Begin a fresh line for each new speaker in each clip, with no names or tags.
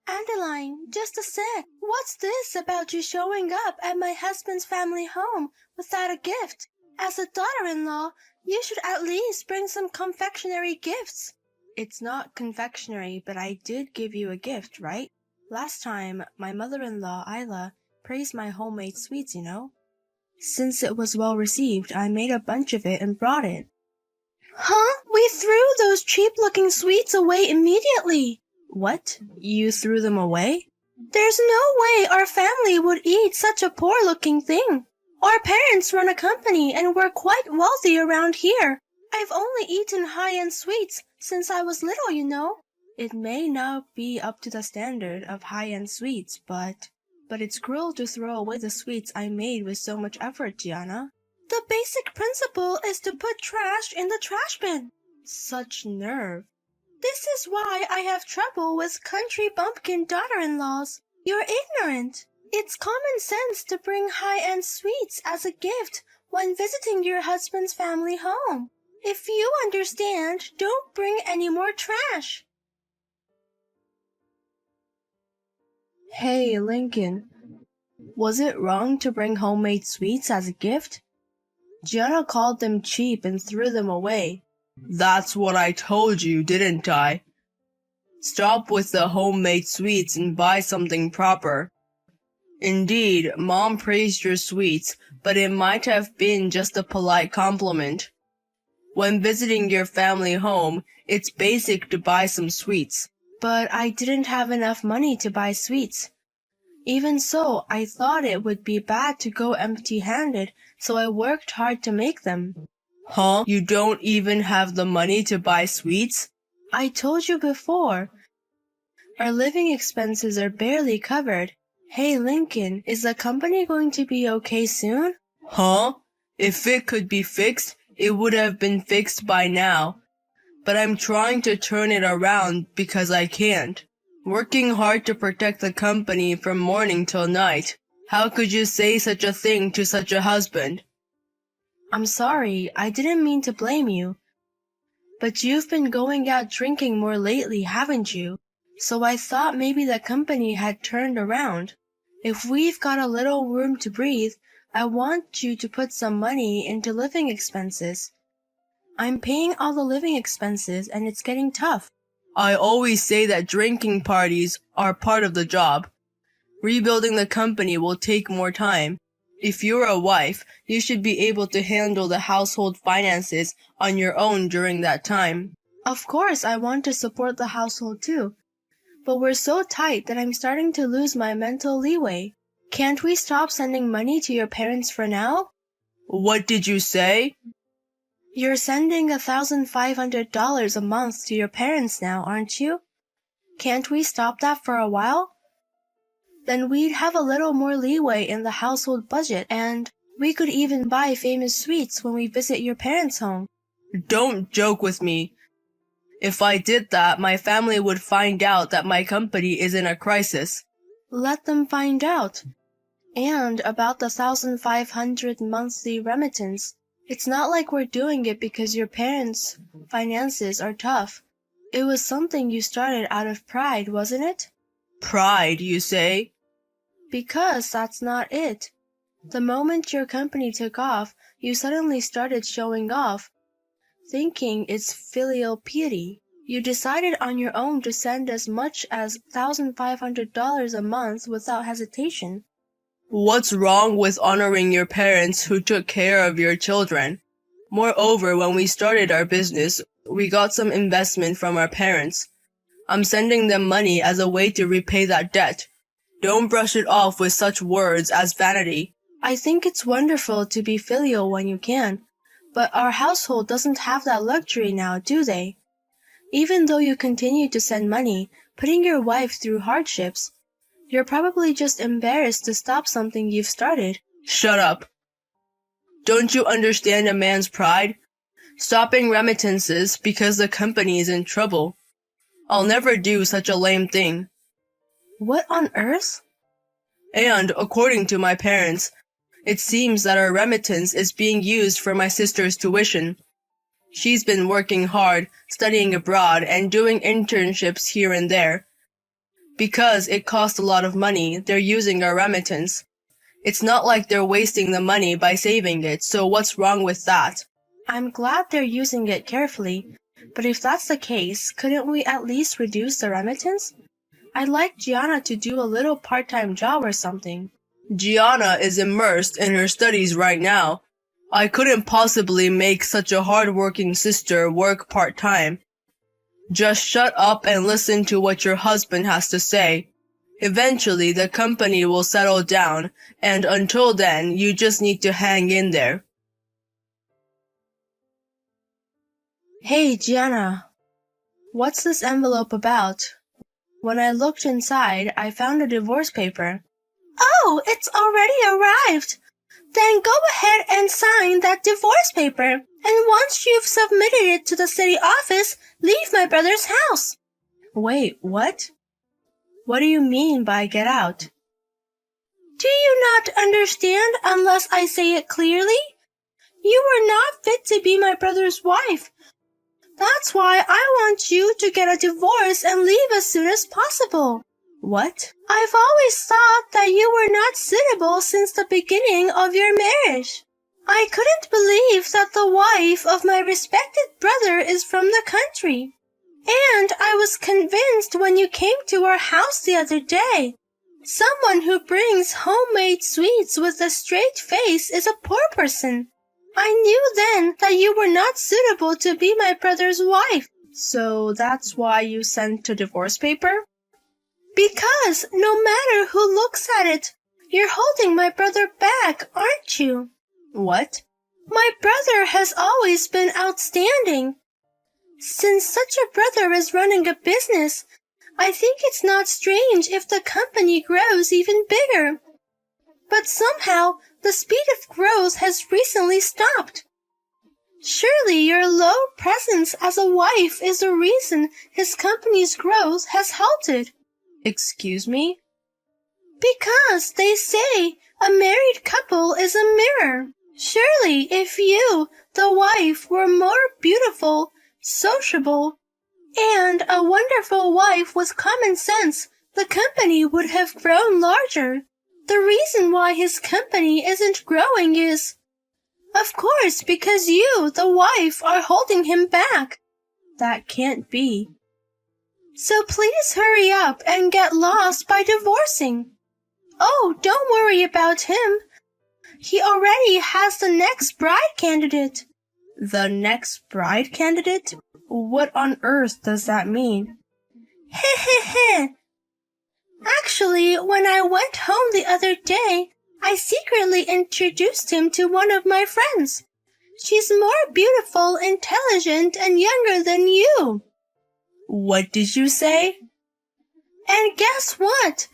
Adeline, just a sec. What's this about you showing up at my husband's family home without a gift? As a daughter-in-law, you should at least bring some confectionery gifts. It's not confectionery, but I did give you a gift, right? Last time, my mother-in-law, Isla, praised my homemade sweets, you know. Since it was well received, I made a bunch of it and brought it. Huh? We threw those cheap-looking sweets away immediately. What? You threw them away? There's no way our family would eat such a poor-looking thing. Our parents run a company and we're quite wealthy around here. I've only eaten high-end sweets since I was little, you know. It may not be up to the standard of high-end sweets, but it's cruel to throw away the sweets I made with so much effort, Gianna. The basic principle is to put trash in the trash bin. Such nerve. This is why I have trouble with country bumpkin daughter-in-laws. You're ignorant. It's common sense to bring high-end sweets as a gift when visiting your husband's family home. If you understand, don't bring any more trash. Hey, Lincoln. Was it wrong to bring homemade sweets as a gift? Gianna called them cheap and threw them away. That's what I told you, didn't I? Stop with the homemade sweets and buy something proper. Indeed, Mom praised your sweets, but it might have been just a polite compliment. When visiting your family home, it's basic to buy some sweets. But I didn't have enough money to buy sweets. Even so, I thought it would be bad to go empty-handed, so I worked hard to make them. Huh? You don't even have the money to buy sweets? I told you before. Our living expenses are barely covered. Hey, Lincoln, is the company going to be okay soon? Huh? If it could be fixed, it would have been fixed by now. But I'm trying to turn it around because I can't. Working hard to protect the company from morning till night. How could you say such a thing to such a husband? I'm sorry, I didn't mean to blame you. But you've been going out drinking more lately, haven't you? So I thought maybe the company had turned around. If we've got a little room to breathe, I want you to put some money into living expenses. I'm paying all the living expenses and it's getting tough. I always say that drinking parties are part of the job. Rebuilding the company will take more time. If you're a wife, you should be able to handle the household finances on your own during that time. Of course, I want to support the household too. But we're so tight that I'm starting to lose my mental leeway. Can't we stop sending money to your parents for now? What did you say? You're sending $1,500 a month to your parents now, aren't you? Can't we stop that for a while? Then we'd have a little more leeway in the household budget, and we could even buy famous sweets when we visit your parents' home. Don't joke with me. If I did that, my family would find out that my company is in a crisis. Let them find out. And about the 1,500 monthly remittance. It's not like we're doing it because your parents' finances are tough. It was something you started out of pride, wasn't it? Pride, you say? Because that's not it. The moment your company took off, you suddenly started showing off, thinking it's filial piety. You decided on your own to send as much as $1,500 a month without hesitation. What's wrong with honoring your parents who took care of your children? Moreover, when we started our business, we got some investment from our parents. I'm sending them money as a way to repay that debt. Don't brush it off with such words as vanity. I think it's wonderful to be filial when you can, but our household doesn't have that luxury now, do they? Even though you continue to send money, putting your wife through hardships, you're probably just embarrassed to stop something you've started. Shut up. Don't you understand a man's pride? Stopping remittances because the company is in trouble. I'll never do such a lame thing. What on earth? And, according to my parents, it seems that our remittance is being used for my sister's tuition. She's been working hard, studying abroad, and doing internships here and there. Because it costs a lot of money, they're using our remittance. It's not like they're wasting the money by saving it, so what's wrong with that? I'm glad they're using it carefully, but if that's the case, couldn't we at least reduce the remittance? I'd like Gianna to do a little part-time job or something. Gianna is immersed in her studies right now. I couldn't possibly make such a hard-working sister work part-time. Just shut up and listen to what your husband has to say. Eventually, the company will settle down, and until then, you just need to hang in there. Hey, Gianna. What's this envelope about? When I looked inside, I found a divorce paper. Oh, it's already arrived. Then go ahead and sign that divorce paper, and once you've submitted it to the city office, leave my brother's house. Wait, what? What do you mean by get out? Do you not understand unless I say it clearly? You are not fit to be my brother's wife. That's why I want you to get a divorce and leave as soon as possible. What? I've always thought that you were not suitable since the beginning of your marriage. I couldn't believe that the wife of my respected brother is from the country. And I was convinced when you came to our house the other day. Someone who brings homemade sweets with a straight face is a poor person. I knew then that you were not suitable to be my brother's wife. So that's why you sent a divorce paper? Because no matter who looks at it, you're holding my brother back, aren't you? What? My brother has always been outstanding. Since such a brother is running a business, I think it's not strange if the company grows even bigger. But somehow, the speed of growth has recently stopped. Surely your low presence as a wife is the reason his company's growth has halted. Excuse me? Because they say a married couple is a mirror. Surely if you, the wife, were more beautiful, sociable, and a wonderful wife with common sense, the company would have grown larger. The reason why his company isn't growing is, of course, because you, the wife, are holding him back. That can't be. So please hurry up and get lost by divorcing. Oh, don't worry about him. He already has the next bride candidate. The next bride candidate? What on earth does that mean? Heh heh heh. Actually, when I went home the other day, I secretly introduced him to one of my friends. She's more beautiful, intelligent, and younger than you. What did you say? And guess what?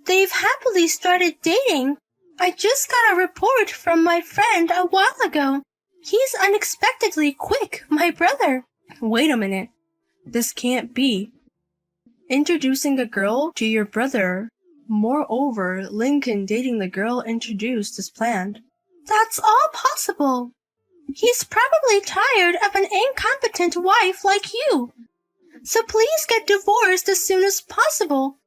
They've happily started dating. I just got a report from my friend a while ago. He's unexpectedly quick, my brother. Wait a minute. This can't be. Introducing a girl to your brother. Moreover, Lincoln dating the girl introduced is planned. That's all possible. He's probably tired of an incompetent wife like you. So please get divorced as soon as possible.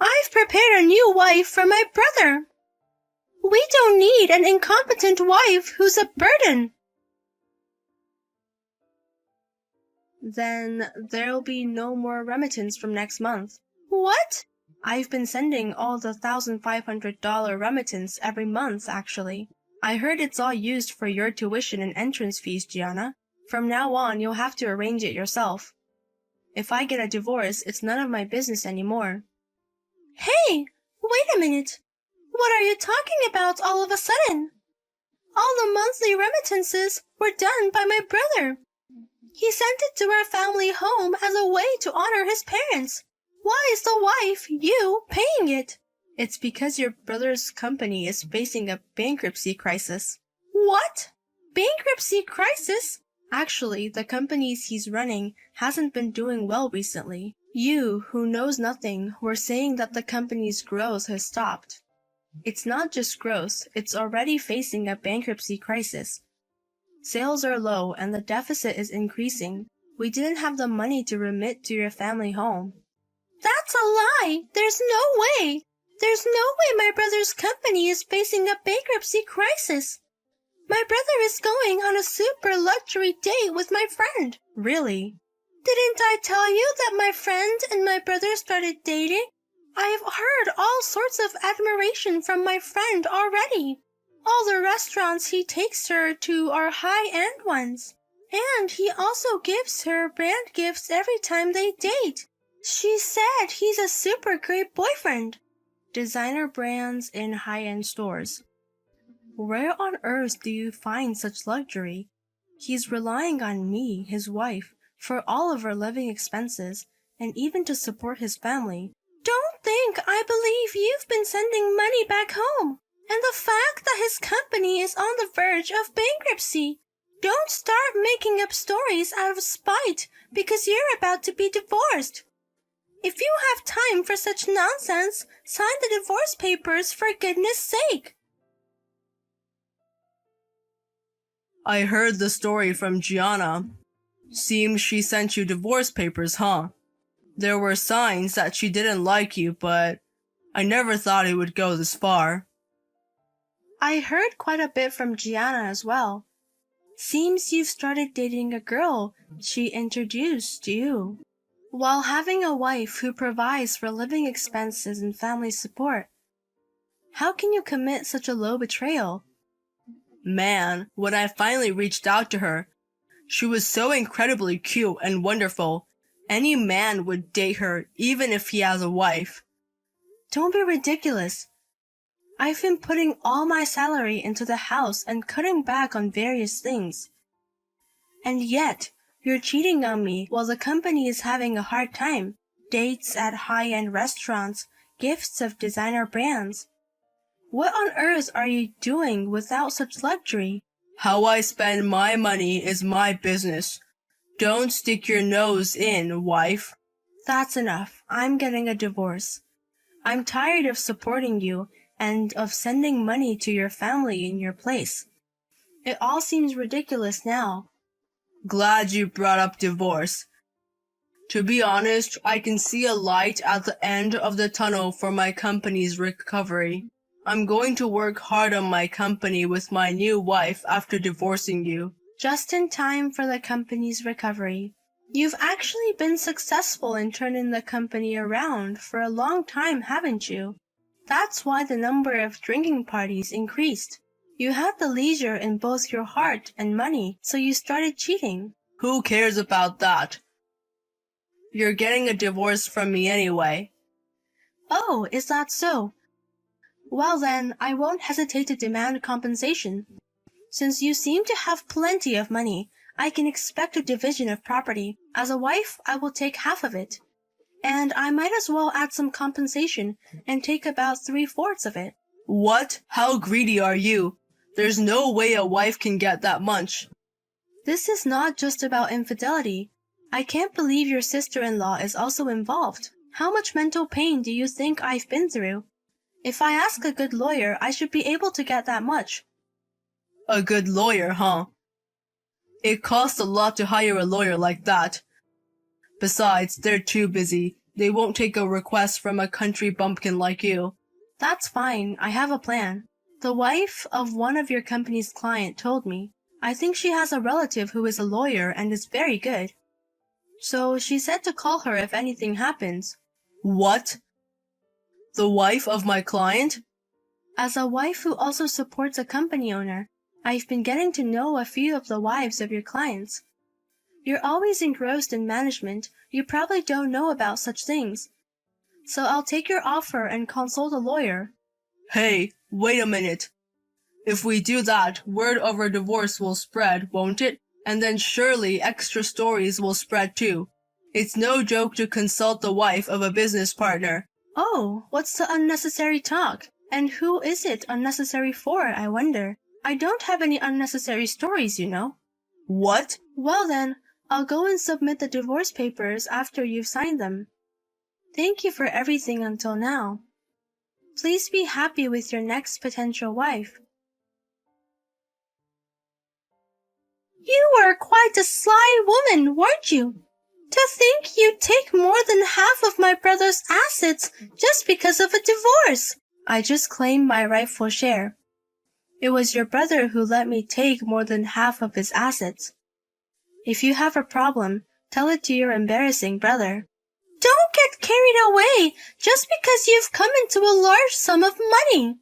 I've prepared a new wife for my brother. We don't need an incompetent wife who's a burden. Then there'll be no more remittance from next month. What? I've been sending all the $1,500 remittance every month, actually. I heard it's all used for your tuition and entrance fees, Gianna. From now on, you'll have to arrange it yourself. If I get a divorce, it's none of my business anymore. Hey, wait a minute. What are you talking about all of a sudden? All the monthly remittances were done by my brother. He sent it to our family home as a way to honor his parents. Why is the wife, you, paying it? It's because your brother's company is facing a bankruptcy crisis. What? Bankruptcy crisis? Actually, the companies he's running hasn't been doing well recently. You, who knows nothing, were saying that the company's growth has stopped. It's not just growth, it's already facing a bankruptcy crisis. Sales are low and the deficit is increasing. We didn't have the money to remit to your family home. That's That's a lie! There's no way! There's no way my brother's company is facing a bankruptcy crisis. My brother is going on a super luxury date with my friend. Really? Didn't I tell you that my friend and my brother started dating? I've heard all sorts of admiration from my friend already. All the restaurants he takes her to are high-end ones. And he also gives her brand gifts every time they date. She said he's a super great boyfriend. Designer brands in high-end stores. Where on earth do you find such luxury? He's relying on me, his wife, for all of our living expenses, and even to support his family. Don't think I believe you've been sending money back home. And the fact that his company is on the verge of bankruptcy. Don't start making up stories out of spite because you're about to be divorced. If you have time for such nonsense, sign the divorce papers for goodness sake.
I heard the story from Gianna. Seems she sent you divorce papers, huh? There were signs that she didn't like you, but I never thought it would go this far.
I heard quite a bit from Gianna as well. Seems you've started dating a girl she introduced you, while having a wife who provides for living expenses and family support. How can you commit such a low betrayal?
Man, when I finally reached out to her, she was so incredibly cute and wonderful. Any man would date her, even if he has a wife.
Don't be ridiculous. I've been putting all my salary into the house and cutting back on various things. And yet, you're cheating on me while the company is having a hard time. Dates at high-end restaurants, gifts of designer brands. What on earth are you doing without such luxury?
How I spend my money is my business. Don't stick your nose in, wife.
That's enough. I'm getting a divorce. I'm tired of supporting you and of sending money to your family in your place. It all seems ridiculous now.
Glad you brought up divorce. To be honest, I can see a light at the end of the tunnel for my company's recovery. I'm going to work hard on my company with my new wife after divorcing you.
Just in time for the company's recovery. You've actually been successful in turning the company around for a long time, haven't you? That's why the number of drinking parties increased. You had the leisure in both your heart and money, so you started cheating.
Who cares about that? You're getting a divorce from me anyway.
Oh, is that so? Well then, I won't hesitate to demand compensation. Since you seem to have plenty of money, I can expect a division of property. As a wife, I will take half of it. And I might as well add some compensation and take about 3/4 of it.
What? How greedy are you? There's no way a wife can get that much.
This is not just about infidelity. I can't believe your sister-in-law is also involved. How much mental pain do you think I've been through? If I ask a good lawyer, I should be able to get that much.
A good lawyer, huh? It costs a lot to hire a lawyer like that. Besides, they're too busy. They won't take a request from a country bumpkin like you.
That's fine. I have a plan. The wife of one of your company's client told me. I think she has a relative who is a lawyer and is very good. So she said to call her if anything happens.
What? The wife of my client?
As a wife who also supports a company owner, I've been getting to know a few of the wives of your clients. You're always engrossed in management. You probably don't know about such things. So I'll take your offer and consult a lawyer.
Hey, wait a minute. If we do that, word of our divorce will spread, won't it? And then surely extra stories will spread too. It's no joke to consult the wife of a business partner.
Oh, what's the unnecessary talk? And who is it unnecessary for, I wonder? I don't have any unnecessary stories, you know.
What?
Well then, I'll go and submit the divorce papers after you've signed them. Thank you for everything until now. Please be happy with your next potential wife. You were quite a sly woman, weren't you? To think you'd take more than half of my brother's assets just because of a divorce. I just claimed my rightful share. It was your brother who let me take more than half of his assets. If you have a problem, tell it to your embarrassing brother. Don't get carried away just because you've come into a large sum of money.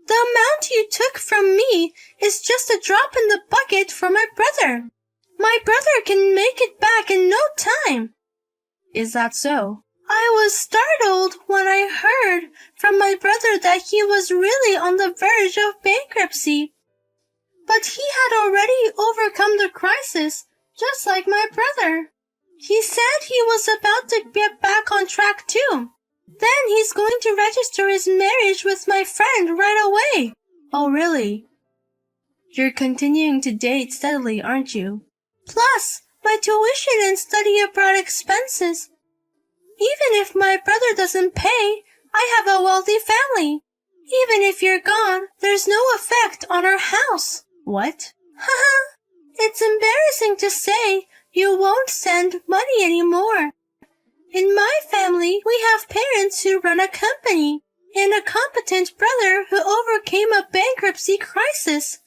The amount you took from me is just a drop in the bucket for my brother. My brother can make it back in no time. Is that so? I was startled when I heard from my brother that he was really on the verge of bankruptcy. But he had already overcome the crisis, just like my brother. He said he was about to get back on track too. Then he's going to register his marriage with my friend right away. Oh, really? You're continuing to date steadily, aren't you? Plus, my tuition and study abroad expenses. Even if my brother doesn't pay, I have a wealthy family. Even if you're gone, there's no effect on our house. What? Haha, it's embarrassing to say you won't send money anymore. In my family, we have parents who run a company and a competent brother who overcame a bankruptcy crisis.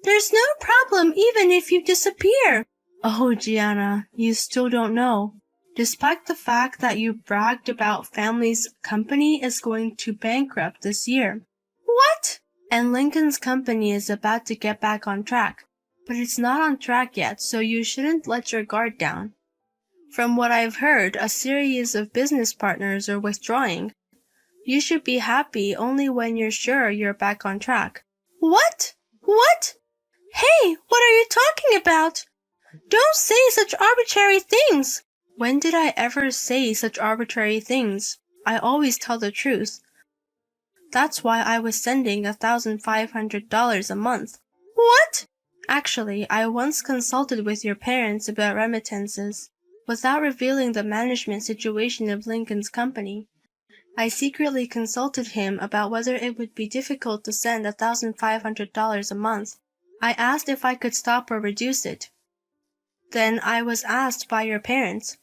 There's no problem even if you disappear. Oh, Gianna, you still don't know. Despite the fact that you bragged about family's company is going to bankrupt this year. What? And Lincoln's company is about to get back on track. But it's not on track yet, so you shouldn't let your guard down. From what I've heard, a series of business partners are withdrawing. You should be happy only when you're sure you're back on track. What? What? Hey, what are you talking about? Don't say such arbitrary things. When did I ever say such arbitrary things? I always tell the truth. That's why I was sending $1,500 a month. What? Actually, I once consulted with your parents about remittances. Without revealing the management situation of Lincoln's company, I secretly consulted him about whether it would be difficult to send $1,500 a month. I asked if I could stop or reduce it. Then I was asked by your parents.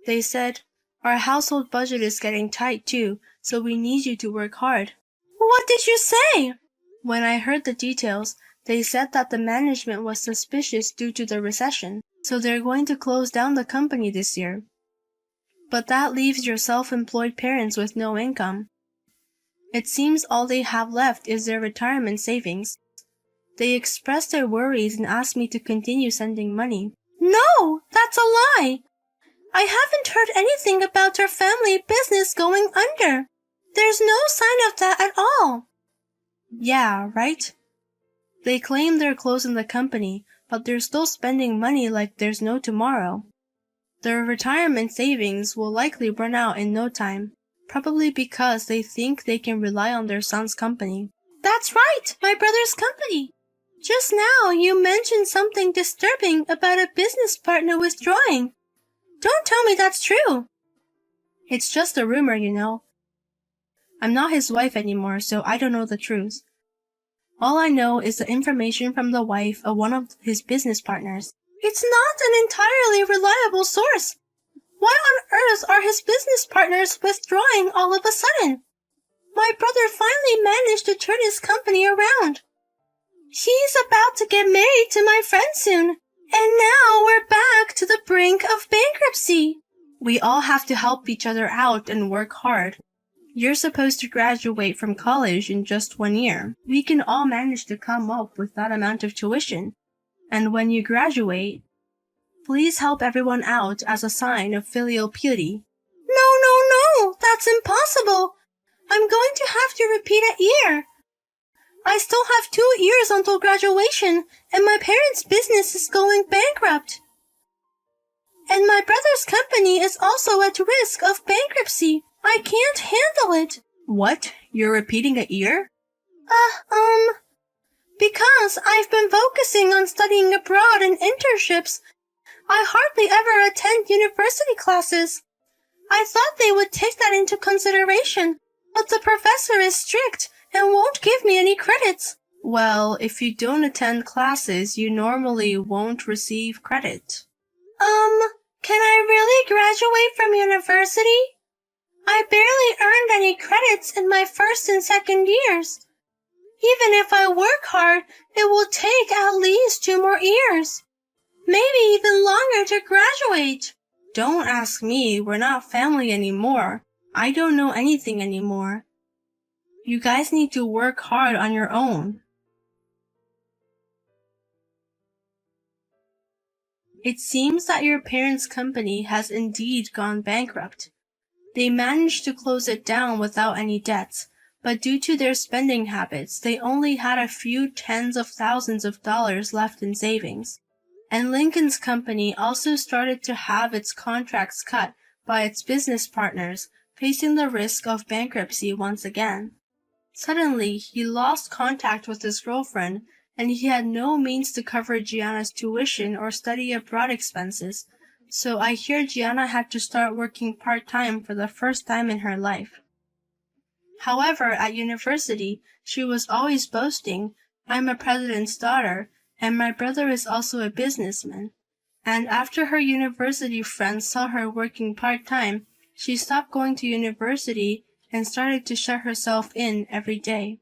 They said, our household budget is getting tight too, so we need you to work hard. What did you say? When I heard the details, they said that the management was suspicious due to the recession, so they're going to close down the company this year. But that leaves your self-employed parents with no income. It seems all they have left is their retirement savings. They expressed their worries and asked me to continue sending money. No, that's a lie. I haven't heard anything about our family business going under. There's no sign of that at all. Yeah, right? They claim they're closing the company, but they're still spending money like there's no tomorrow. Their retirement savings will likely run out in no time, probably because they think they can rely on their son's company. That's right, my brother's company. Just now you mentioned something disturbing about a business partner withdrawing. Don't tell me that's true. It's just a rumor, you know. I'm not his wife anymore, so I don't know the truth. All I know is the information from the wife of one of his business partners. It's not an entirely reliable source. Why on earth are his business partners withdrawing all of a sudden? My brother finally managed to turn his company around. He's about to get married to my friend soon, and now we're back to the brink of bankruptcy. We all have to help each other out and work hard. You're supposed to graduate from college in just 1 year. We can all manage to come up with that amount of tuition. And when you graduate, please help everyone out as a sign of filial piety. No, that's impossible. I'm going to have to repeat a year. I still have 2 years until graduation, and my parents' business is going bankrupt. And my brother's company is also at risk of bankruptcy. I can't handle it. What? You're repeating a year? Because I've been focusing on studying abroad and internships. I hardly ever attend university classes. I thought they would take that into consideration, but the professor is strict and won't give me any credits. Well, if you don't attend classes, you normally won't receive credit. Can I really graduate from university? I barely earned any credits in my first and second years. Even if I work hard, it will take at least 2 more years. Maybe even longer to graduate.
Don't ask me, we're not family anymore. I don't know anything anymore. You guys need to work hard on your own. It seems that your parents' company has indeed gone bankrupt. They managed to close it down without any debts, but due to their spending habits, they only had a few tens of thousands of dollars left in savings. And Lincoln's company also started to have its contracts cut by its business partners, facing the risk of bankruptcy once again. Suddenly, he lost contact with his girlfriend, and he had no means to cover Gianna's tuition or study abroad expenses, so I hear Gianna had to start working part-time for the first time in her life. However, at university, she was always boasting, "I'm a president's daughter, and my brother is also a businessman." And after her university friends saw her working part-time, she stopped going to university and started to shut herself in every day.